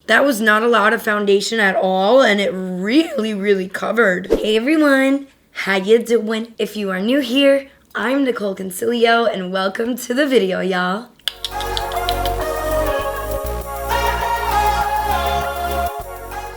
That was not a lot of foundation at all, and it really, really covered. Hey everyone, how you doing? If you are new here, I'm Nicol Concilio, and welcome to the video, y'all.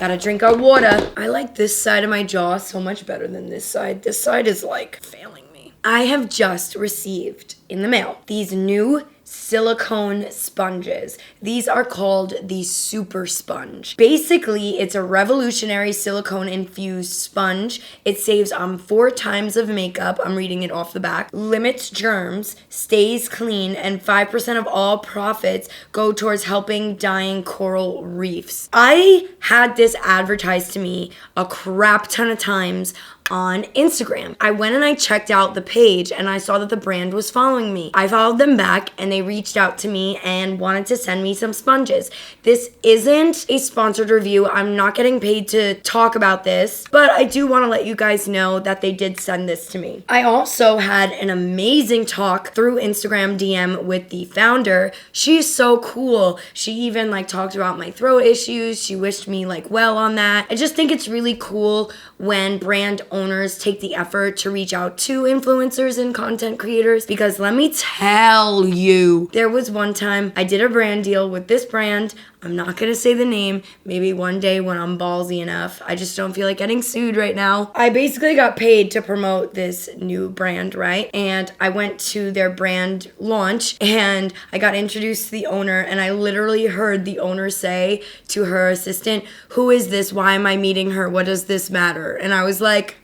Gotta drink our water. I like this side of my jaw so much better than this side. This side is like failing me. I have just received in the mail these new silicone sponges. These are called the Super Sponge. Basically, it's a revolutionary silicone infused sponge. It saves on 4 times of makeup, I'm reading it off the back, limits germs, stays clean, and 5% of all profits go towards helping dying coral reefs. I had this advertised to me a crap ton of times on Instagram. I went and I checked out the page and I saw that the brand was following me. I followed them back and they reached out to me and wanted to send me some sponges. This isn't a sponsored review. I'm not getting paid to talk about this, but I do want to let you guys know that they did send this to me. I also had an amazing talk through Instagram DM with the founder. She's so cool. She even talked about my throat issues. She wished me well on that. I just think it's really cool when brand owners take the effort to reach out to influencers and content creators, because let me tell you, there was one time I did a brand deal with this brand. I'm not gonna say the name. Maybe one day when I'm ballsy enough. I just don't feel like getting sued right now. I basically got paid to promote this new brand, right? And I went to their brand launch and I got introduced to the owner, and I literally heard the owner say to her assistant, "Who is this? Why am I meeting her? What does this matter?" And I was like,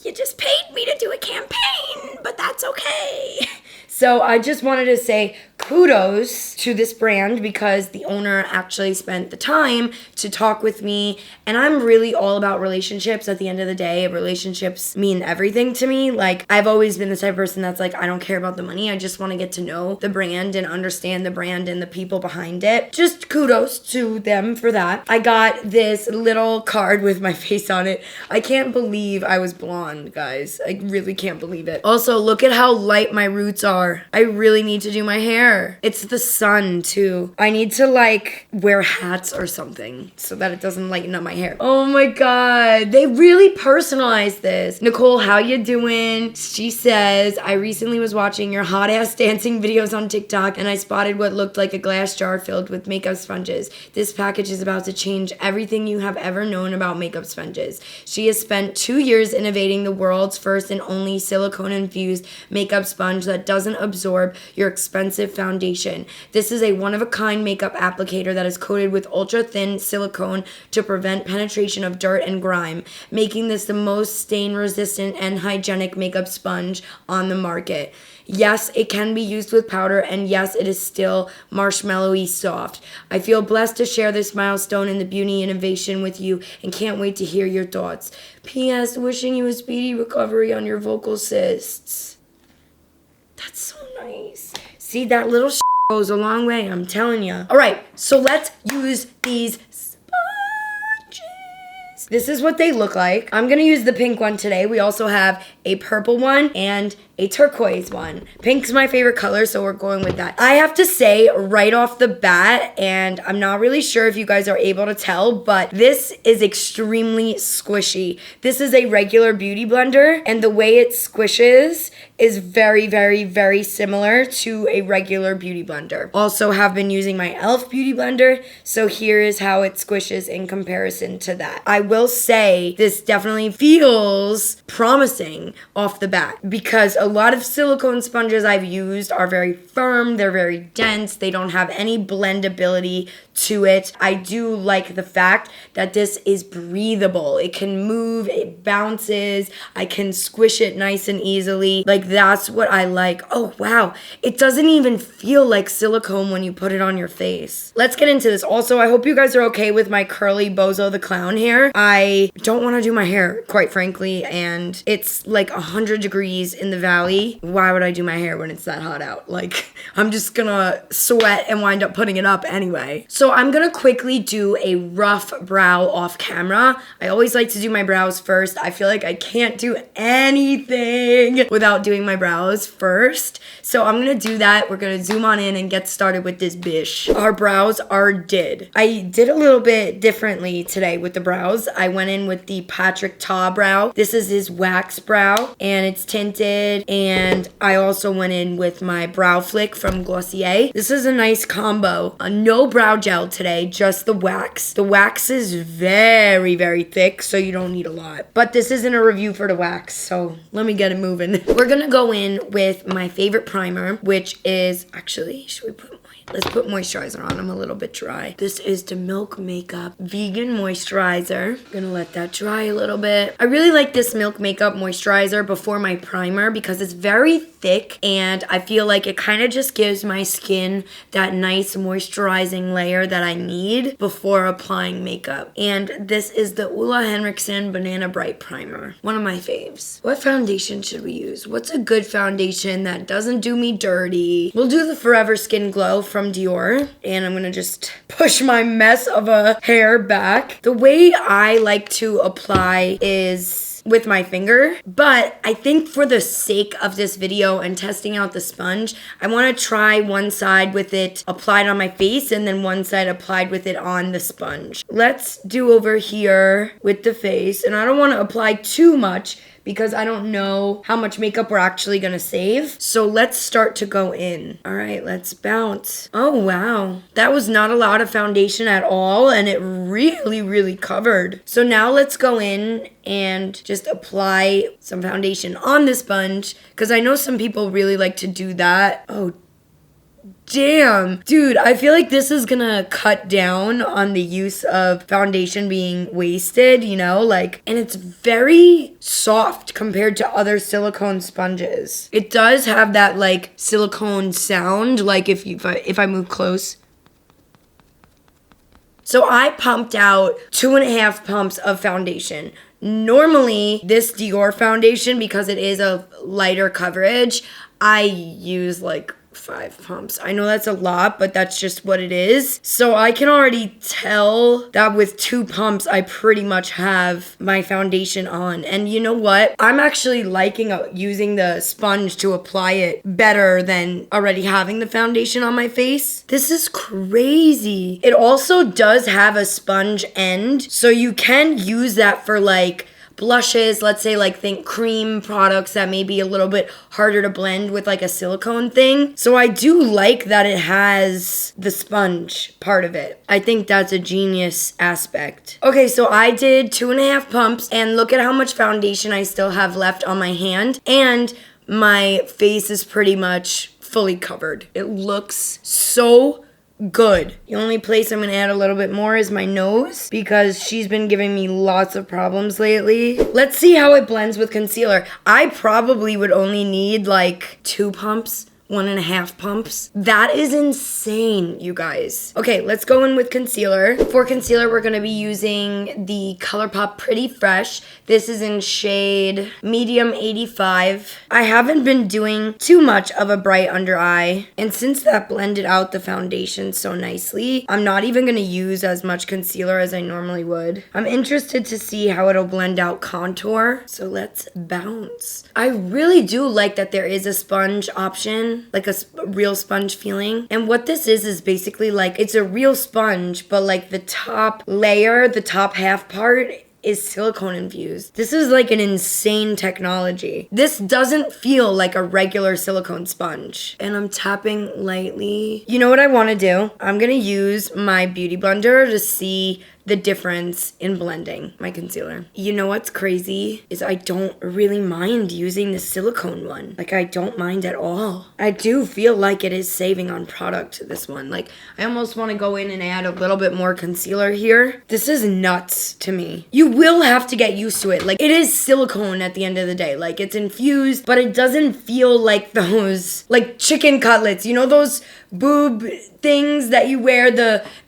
"You just paid me to do a campaign, but that's okay." So I just wanted to say kudos to this brand, because the owner actually spent the time to talk with me, and I'm really all about relationships. At the end of the day, relationships mean everything to me. I've always been the type of person that's I don't care about the money. I just want to get to know the brand and understand the brand and the people behind it. Just kudos to them for that. I got this little card with my face on it. I can't believe I was blonde, guys. I really can't believe it. Also, look at how light my roots are. I really need to do my hair. It's the sun too. I need to wear hats or something so that it doesn't lighten up my hair. Oh my god, they really personalized this. Nicole, how you doing? She says, "I recently was watching your hot ass dancing videos on TikTok and I spotted what looked like a glass jar filled with makeup sponges. This package is about to change everything you have ever known about makeup sponges." She has spent 2 years innovating the world's first and only silicone infused makeup sponge that doesn't absorb your expensive foundation. This is a one-of-a-kind makeup applicator that is coated with ultra-thin silicone to prevent penetration of dirt and grime, making this the most stain-resistant and hygienic makeup sponge on the market. Yes, it can be used with powder, and yes, it is still marshmallowy soft. I feel blessed to share this milestone in the beauty innovation with you and can't wait to hear your thoughts. P.S. Wishing you a speedy recovery on your vocal cysts. That's so nice. See, that little goes a long way, I'm telling you. All right, so let's use these sponges. This is what they look like. I'm gonna use the pink one today. We also have a purple one and a turquoise one. Pink's my favorite color, so we're going with that. I have to say right off the bat, and I'm not really sure if you guys are able to tell, but this is extremely squishy. This is a regular beauty blender, and the way it squishes is very, very, very similar to a regular beauty blender. Also have been using my e.l.f. beauty blender, so here is how it squishes in comparison to that. I will say this definitely feels promising off the bat, because a lot of silicone sponges I've used are very firm, they're very dense, they don't have any blendability to it. I do like the fact that this is breathable. It can move, it bounces, I can squish it nice and easily. That's what I like. Oh wow, it doesn't even feel like silicone when you put it on your face. Let's get into this. Also, I hope you guys are okay with my curly Bozo the Clown hair. I don't want to do my hair, quite frankly, and it's 100 degrees in the Valley. Why would I do my hair when it's that hot out? Like, I'm just gonna sweat and wind up putting it up anyway. So I'm gonna quickly do a rough brow off camera. I always like to do my brows first. I feel like I can't do anything without doing my brows first. So I'm gonna do that. We're gonna zoom on in and get started with this bish. Our brows are did. I did a little bit differently today with the brows. I went in with the Patrick Ta brow. This is his wax brow and it's tinted, and I also went in with my brow flick from Glossier. This is a nice combo. No brow gel today, just the wax. The wax is very, very thick, so you don't need a lot. But this isn't a review for the wax, so let me get it moving. We're gonna go in with my favorite primer, which is, actually, let's put moisturizer on. I'm a little bit dry. This is the Milk Makeup Vegan Moisturizer. I'm gonna let that dry a little bit. I really like this Milk Makeup moisturizer before my primer because it's very thick and I feel like it kind of just gives my skin that nice moisturizing layer that I need before applying makeup. And this is the Ulla Henriksen Banana Bright Primer. One of my faves. What foundation should we use? What's a good foundation that doesn't do me dirty? We'll do the Forever Skin Glow from Dior, and I'm gonna just push my mess of a hair back. The way I like to apply is with my finger, but I think for the sake of this video and testing out the sponge, I want to try one side with it applied on my face and then one side applied with it on the sponge. Let's do over here with the face, and I don't want to apply too much because I don't know how much makeup we're actually gonna save. So let's start to go in. All right, let's bounce. Oh, wow. That was not a lot of foundation at all, and it really, really covered. So now let's go in and just apply some foundation on the sponge because I know some people really like to do that. Oh, damn. Dude, I feel like this is gonna cut down on the use of foundation being wasted, you know, like, and it's very soft compared to other silicone sponges. It does have that like silicone sound, like if I move close. So I pumped out 2.5 pumps of foundation. Normally, this Dior foundation, because it is a lighter coverage, I use like 5 pumps. I know that's a lot, but that's just what it is. So I can already tell that with 2 pumps, I pretty much have my foundation on. And you know what? I'm actually liking using the sponge to apply it better than already having the foundation on my face. This is crazy. It also does have a sponge end, so you can use that for like blushes, let's say, like, think cream products that may be a little bit harder to blend with like a silicone thing. So I do like that it has the sponge part of it. I think that's a genius aspect. Okay, so I did 2.5 pumps and look at how much foundation I still have left on my hand, and my face is pretty much fully covered. It looks so good. The only place I'm gonna add a little bit more is my nose because she's been giving me lots of problems lately. Let's see how it blends with concealer. I probably would only need like 2 pumps. 1.5 pumps. That is insane, you guys. Okay, let's go in with concealer. For concealer, we're gonna be using the Colourpop Pretty Fresh. This is in shade medium 85. I haven't been doing too much of a bright under eye, and since that blended out the foundation so nicely, I'm not even gonna use as much concealer as I normally would. I'm interested to see how it'll blend out contour, so let's bounce. I really do like that there is a sponge option, like a real sponge feeling. And what this is basically like, it's a real sponge, but like the top layer, the top half part is silicone infused. This is like an insane technology. This doesn't feel like a regular silicone sponge. And I'm tapping lightly. You know what I want to do? I'm gonna use my beauty blender to see the difference in blending my concealer. You know what's crazy is I don't really mind using the silicone one. Like, I don't mind at all. I do feel like it is saving on product, this one. Like, I almost want to go in and add a little bit more concealer here. This is nuts to me. You will have to get used to it. Like, it is silicone at the end of the day. Like, it's infused, but it doesn't feel like those, like, chicken cutlets. You know those boob things that you wear,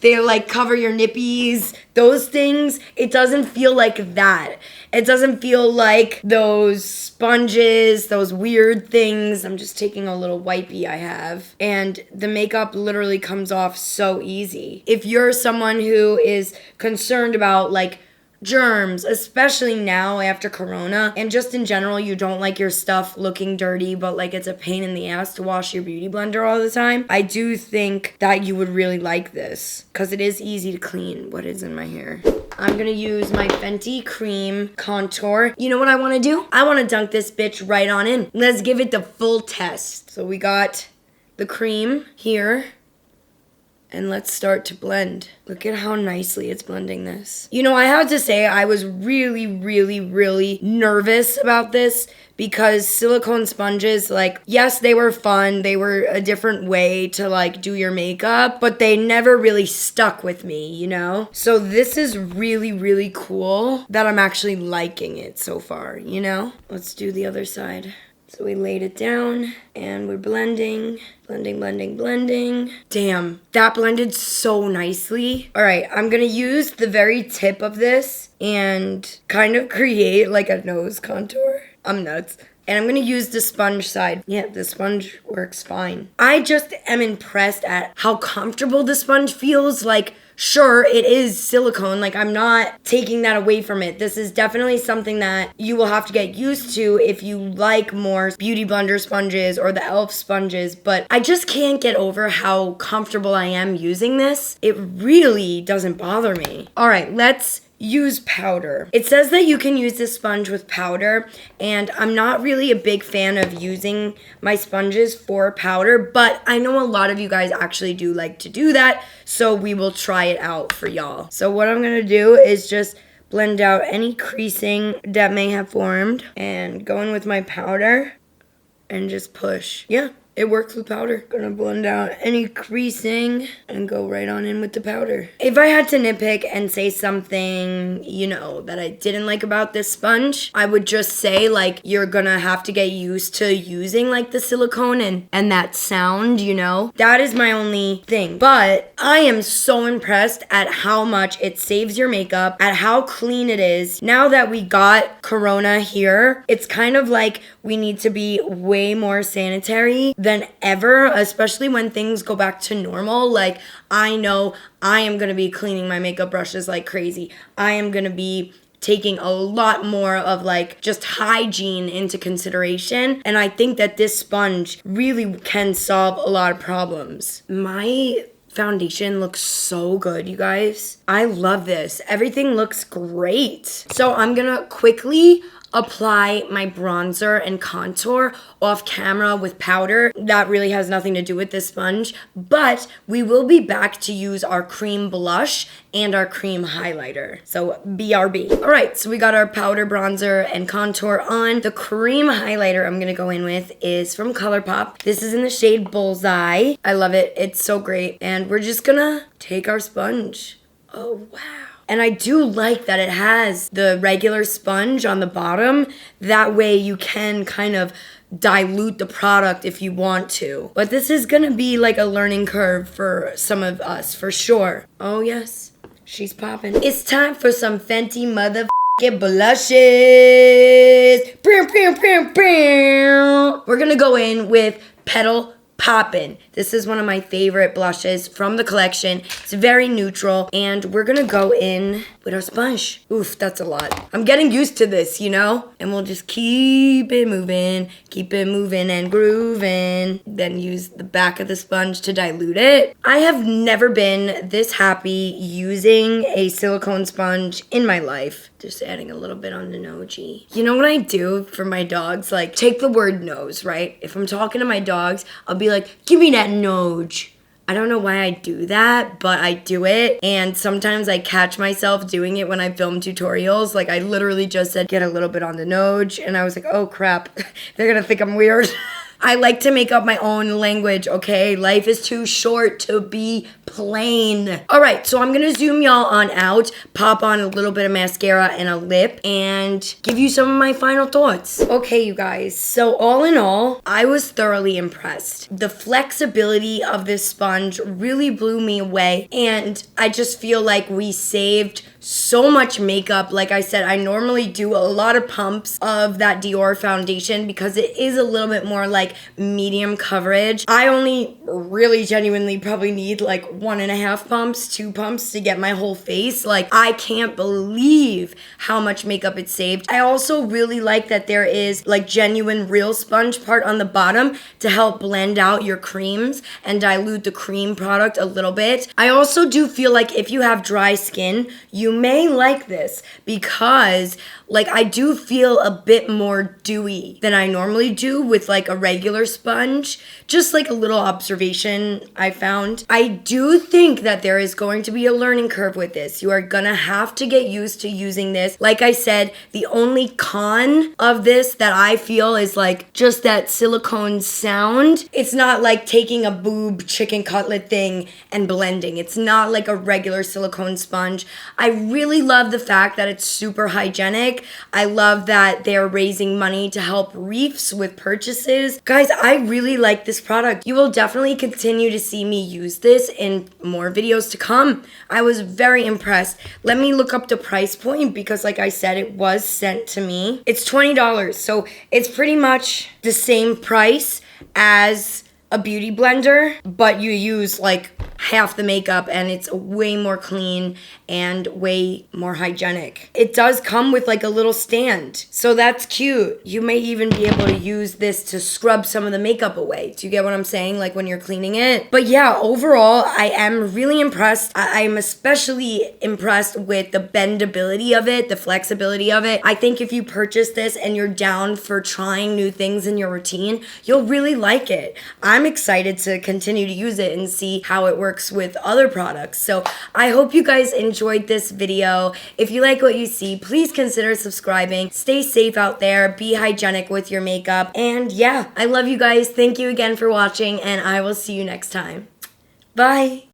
they like cover your nippies, those things, it doesn't feel like that. It doesn't feel like those sponges, those weird things. I'm just taking a little wipey I have. And the makeup literally comes off so easy. If you're someone who is concerned about like germs, especially now after Corona, and just in general, you don't like your stuff looking dirty, but like it's a pain in the ass to wash your beauty blender all the time, I do think that you would really like this because it is easy to clean. What is in my hair? I'm gonna use my Fenty Cream Contour. You know what I wanna do? I wanna dunk this bitch right on in. Let's give it the full test. So we got the cream here. And let's start to blend. Look at how nicely it's blending this. You know, I have to say I was really, really, really nervous about this because silicone sponges, like, yes, they were fun. They were a different way to like do your makeup, but they never really stuck with me, you know? So this is really, really cool that I'm actually liking it so far, you know? Let's do the other side. So we laid it down and we're blending. Blending. Damn, that blended so nicely. All right, I'm gonna use the very tip of this and kind of create like a nose contour. I'm nuts. And I'm gonna use the sponge side. Yeah, the sponge works fine. I just am impressed at how comfortable the sponge feels. Like, sure, it is silicone. Like, I'm not taking that away from it. This is definitely something that you will have to get used to if you like more Beauty Blender sponges or the e.l.f. sponges. But I just can't get over how comfortable I am using this. It really doesn't bother me. All right, let's use powder. It says that you can use this sponge with powder, and I'm not really a big fan of using my sponges for powder, but I know a lot of you guys actually do like to do that, so we will try it out for y'all. So what I'm gonna do is just blend out any creasing that may have formed and go in with my powder and just push. Yeah. It works with powder. Gonna blend out any creasing and go right on in with the powder. If I had to nitpick and say something, you know, that I didn't like about this sponge, I would just say, like, you're gonna have to get used to using, like, the silicone and that sound, you know? That is my only thing. But I am so impressed at how much it saves your makeup, at how clean it is. Now that we got Corona here, it's kind of like we need to be way more sanitary than ever, especially when things go back to normal. Like, I know I am gonna be cleaning my makeup brushes like crazy. I am gonna be taking a lot more of like just hygiene into consideration. And I think that this sponge really can solve a lot of problems. My foundation looks so good, you guys. I love this. Everything looks great. So I'm gonna quickly apply my bronzer and contour off camera with powder. That really has nothing to do with this sponge, but we will be back to use our cream blush and our cream highlighter. So BRB. All right, so we got our powder, bronzer, and contour on. The cream highlighter I'm gonna go in with is from Colourpop. This is in the shade Bullseye. I love it, it's so great. And we're just gonna take our sponge. Oh, wow. And I do like that it has the regular sponge on the bottom. That way you can kind of dilute the product if you want to. But this is gonna be like a learning curve for some of us, for sure. Oh yes, she's popping. It's time for some Fenty motherfucking blushes. We're gonna go in with Petal Poppin'. This is one of my favorite blushes from the collection. It's very neutral, and we're gonna go in with our sponge. Oof, that's a lot. I'm getting used to this, you know? And we'll just keep it moving and grooving. Then use the back of the sponge to dilute it. I have never been this happy using a silicone sponge in my life. Just adding a little bit on the nose-y. You know what I do for my dogs? Like, take the word nose, right? If I'm talking to my dogs, I'll be like, give me that nose. I don't know why I do that, but I do it. And sometimes I catch myself doing it when I film tutorials. Like, I literally just said, get a little bit on the nose. And I was like, oh crap, they're gonna think I'm weird. I like to make up my own language, okay? Life is too short to be plain. All right, so I'm gonna zoom y'all on out, pop on a little bit of mascara and a lip, and give you some of my final thoughts. Okay, you guys, so all in all, I was thoroughly impressed. The flexibility of this sponge really blew me away, and I just feel like we saved so much makeup. Like I said, I normally do a lot of pumps of that Dior foundation because it is a little bit more like medium coverage. I only really genuinely probably need like 1.5 pumps, 2 pumps to get my whole face. Like, I can't believe how much makeup it saved. I also really like that there is like genuine real sponge part on the bottom to help blend out your creams and dilute the cream product a little bit. I also do feel like if you have dry skin, you may like this because like I do feel a bit more dewy than I normally do with like a regular sponge. Just like a little observation I found. I do think that there is going to be a learning curve with this. You are gonna have to get used to using this. Like I said, the only con of this that I feel is like just that silicone sound. It's not like taking a boob chicken cutlet thing and blending. It's not like a regular silicone sponge. I really love the fact that it's super hygienic. I love that they're raising money to help reefs with purchases. Guys, I really like this product. You will definitely continue to see me use this in more videos to come. I was very impressed. Let me look up the price point because like I said, it was sent to me. It's $20, so it's pretty much the same price as a beauty blender, but you use like half the makeup and it's way more clean and way more hygienic. It does come with like a little stand, so that's cute. You may even be able to use this to scrub some of the makeup away. Do you get what I'm saying? Like when you're cleaning it. But yeah, overall, I am really impressed. I'm especially impressed with the bendability of it, the flexibility of it. I think if you purchase this and you're down for trying new things in your routine, you'll really like it. I'm excited to continue to use it and see how it works with other products. So I hope you guys enjoyed this video. If you like what you see, please consider subscribing. Stay safe out there. Be hygienic with your makeup. And yeah, I love you guys. Thank you again for watching, and I will see you next time. Bye.